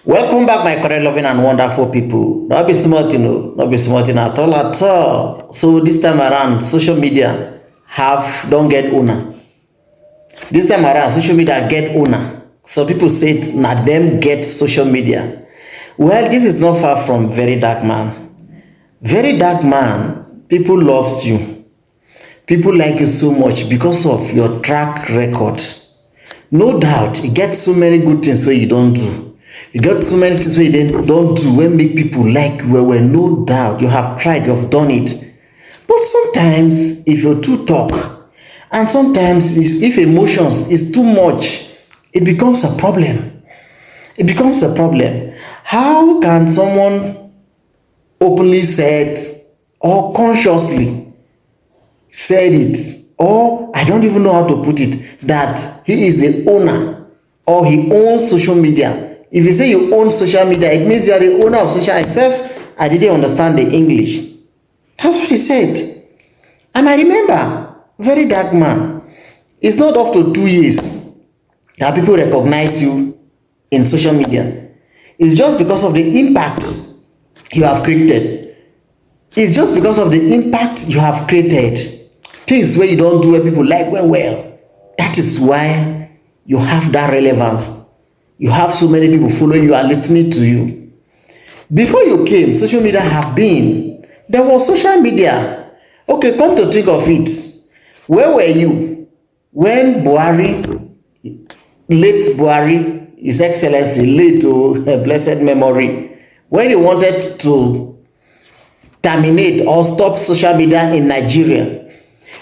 Welcome back, my correct loving and wonderful people. Not be smart, not be smart at all at all. So this time around, social media don't get owner. This time around, social media get owner. So people say it, na them get social media. Well, this is not far from Verydarkman. Verydarkman, people loves you. People like you so much because of your track record. No doubt, you get so many good things where you don't do. You got so many things where you don't do when make people like you. Well, no doubt, you have tried, you have done it. But sometimes, if you too talk, and sometimes if emotions is too much, it becomes a problem. It becomes a problem. How can someone openly said or consciously said it, or I don't even know how to put it, that he is the owner or he owns social media? If you say you own social media, it means you are the owner of social, except I didn't understand the English. That's what he said. And I remember, Verydarkman, it's not up to 2 years that people recognize you in social media. It's just because of the impact you have created. It's just because of the impact you have created. Things where you don't do where people like well. That is why you have that relevance. You have so many people following you and listening to you. Before you came, social media there was social media. Okay, come to think of it. Where were you when late Buhari, His Excellency, late to blessed memory, when he wanted to terminate or stop social media in Nigeria?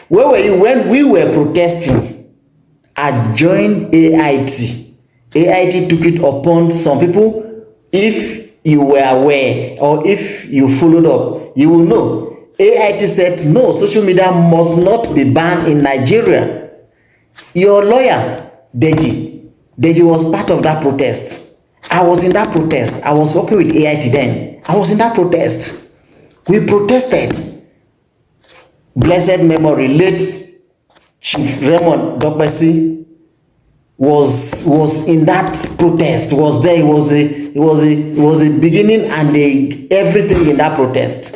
Where were you when we were protesting? I joined AIT. AIT took it upon some people. If you were aware or if you followed up, you will know. AIT said no, social media must not be banned in Nigeria. Your lawyer, Deji was part of that protest. I was in that protest. I was working with AIT then. I was in that protest. We protested. Blessed memory, late Chief Raymond Dokbesi was in that protest, was there. It was the beginning and everything in that protest.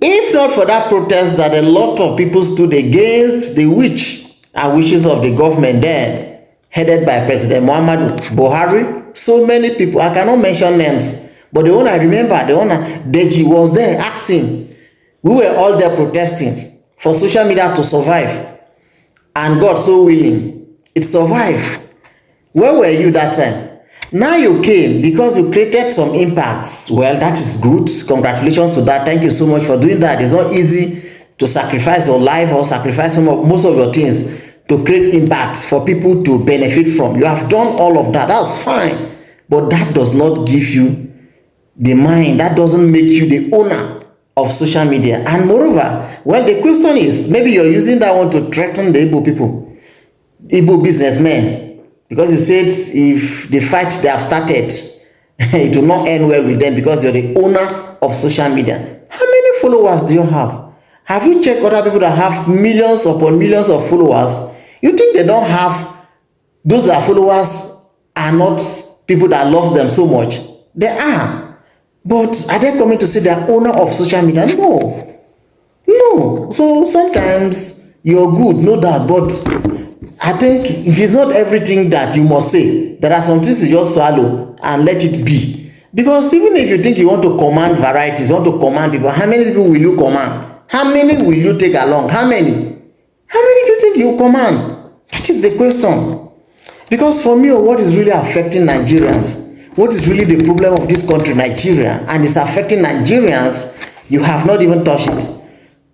If not for that protest that a lot of people stood against the wishes of the government then, headed by President Muhammadu Buhari, so many people, I cannot mention names, but the one I remember, Deji was there asking. We were all there protesting for social media to survive, and God so willing, it survived. Where were you that time? Now you came because you created some impacts. Well, that is good. Congratulations to that. Thank you so much for doing that. It's not easy to sacrifice your life or sacrifice most of your things to create impacts for people to benefit from. You have done all of that. That's fine. But that does not give you the mind. That doesn't make you the owner of social media. And moreover, well, the question is, maybe you're using that one to threaten the Igbo people. Igbo businessmen, because you said if the fight they have started, it will not end well with them because you're the owner of social media. How many followers do you have? Have you checked other people that have millions upon millions of followers? You think they don't have, those that are followers are not people that love them so much? They are. But are they coming to say they're owner of social media? No. So sometimes you're good, no doubt, but I think it's not everything that you must say. There are some things you just swallow and let it be. Because even if you think you want to command varieties, you want to command people, how many people will you command? How many will you take along? How many? How many do you think you command? That is the question. Because for me, what is really affecting Nigerians, what is really the problem of this country, Nigeria, and it's affecting Nigerians, you have not even touched it.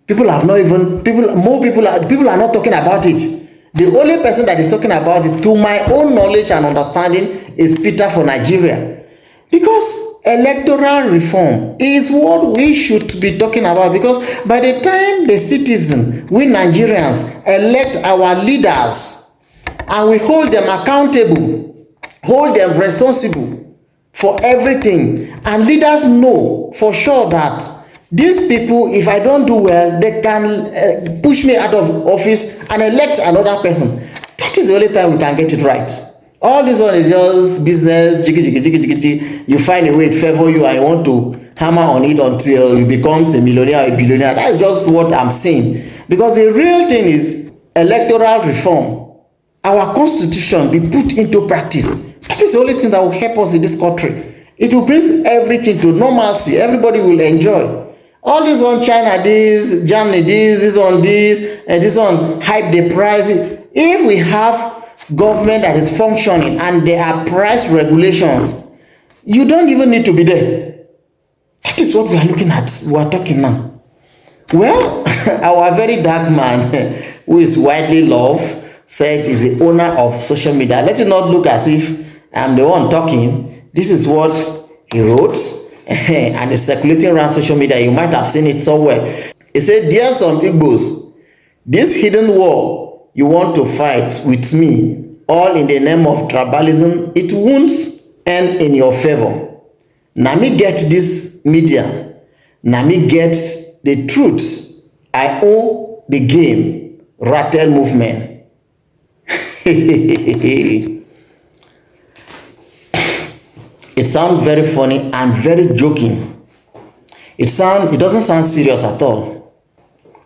People are not talking about it. The only person that is talking about it, to my own knowledge and understanding, is Peter for Nigeria. Because electoral reform is what we should be talking about. Because by the time the citizens, we Nigerians, elect our leaders, and we hold them accountable, hold them responsible for everything, and leaders know for sure that these people, if I don't do well, they can push me out of office and elect another person. That is the only time we can get it right. All this one is just business, jiggy, jiggy, jiggy, jiggy, jiggy. You find a way to favor you and you want to hammer on it until you become a millionaire or a billionaire. That's just what I'm saying. Because the real thing is electoral reform. Our constitution be put into practice. That is the only thing that will help us in this country. It will bring everything to normalcy. Everybody will enjoy. All this one, China this, Germany this one this, and this one hype the price. If we have government that is functioning and there are price regulations, you don't even need to be there. That is what we are looking at. We are talking now. Well, our very dark man, who is widely loved, said is the owner of social media. Let it not look as if I'm the one talking. This is what he wrote, and it's circulating around social media. You might have seen it somewhere. He said, "Dear some Igbos, this hidden war you want to fight with me, all in the name of tribalism, it won't end in your favor. Na me get this media, na me get the truth. I own the game, Rattle movement." It sounds very funny and very joking. It doesn't sound serious at all.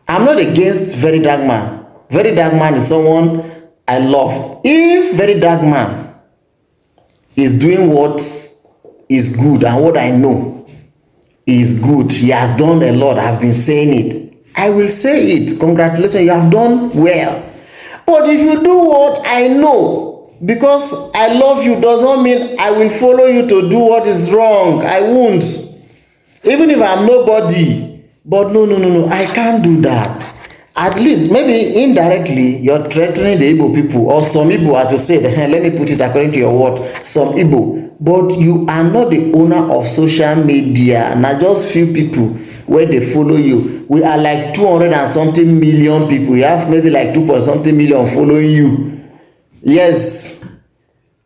I'm not against Verydarkman. Verydarkman is someone I love. If Verydarkman is doing what is good and what I know is good, he has done a lot. I've been saying it. I will say it. Congratulations, you have done well. But if you do what I know, because I love you does not mean I will follow you to do what is wrong. I won't. Even if I'm nobody. But no, I can't do that. At least, maybe indirectly, you're threatening the Igbo people, or some Igbo, as you said, let me put it according to your word, some Igbo. But you are not the owner of social media. Now, just few people where they follow you. We are like 200 and something million people. You have maybe like 2 point something million following you. Yes.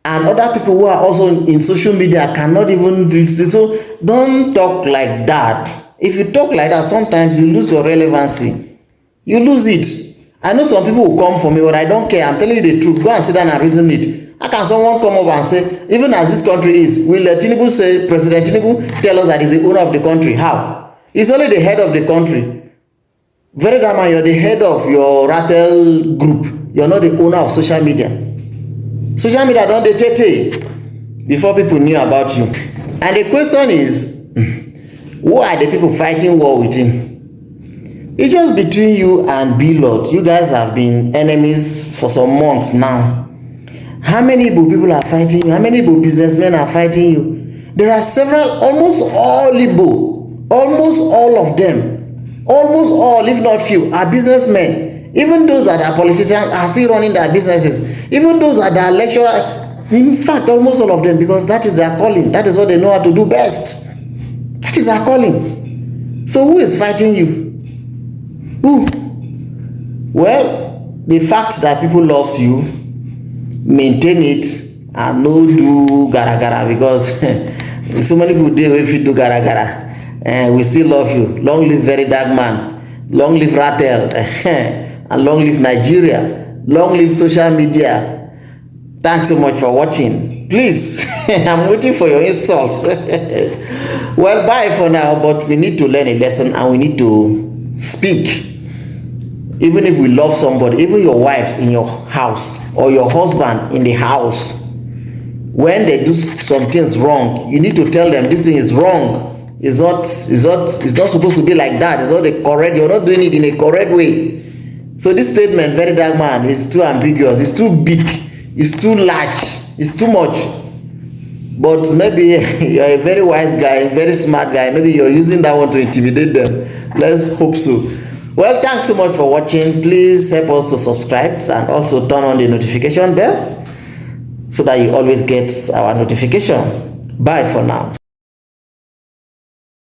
And other people who are also in social media cannot even do this. So don't talk like that. If you talk like that, sometimes you lose your relevancy. You lose it. I know some people will come for me, but I don't care. I'm telling you the truth. Go and sit down and reason it. How can someone come up and say, even as this country is, will Tinubu say, President Tinubu tell us that he's the owner of the country? How? He's only the head of the country. Verydarkman, you're the head of your Rattle group. You're not the owner of social media. Social media don't detect before people knew about you. And the question is, who are the people fighting war with him? It's just between you and B-Lord. You guys have been enemies for some months now. How many Igbo people are fighting you? How many Igbo businessmen are fighting you? There are several, almost all Igbo, almost all of them, almost all, if not few, are businessmen. Even those that are politicians are still running their businesses. Even those that are lecturers, in fact, almost all of them, because that is their calling. That is what they know how to do best. That is their calling. So who is fighting you? Who? Well, the fact that people love you, maintain it, and no do gara gara, because so many people do if you do gara gara. We still love you. Long live Verydarkman. Long live Rattle. And long live Nigeria. Long live social media. Thanks so much for watching. Please, I'm waiting for your insult. Well, bye for now, but we need to learn a lesson and we need to speak. Even if we love somebody, even your wives in your house or your husband in the house, when they do some things wrong, you need to tell them this thing is wrong. It's not supposed to be like that. It's not the correct, you're not doing it in a correct way. So this statement, Verydarkman, is too ambiguous, it's too big, it's too large, it's too much. But maybe you're a very wise guy, very smart guy, maybe you're using that one to intimidate them. Let's hope so. Well, thanks so much for watching. Please help us to subscribe and also turn on the notification bell so that you always get our notification. Bye for now.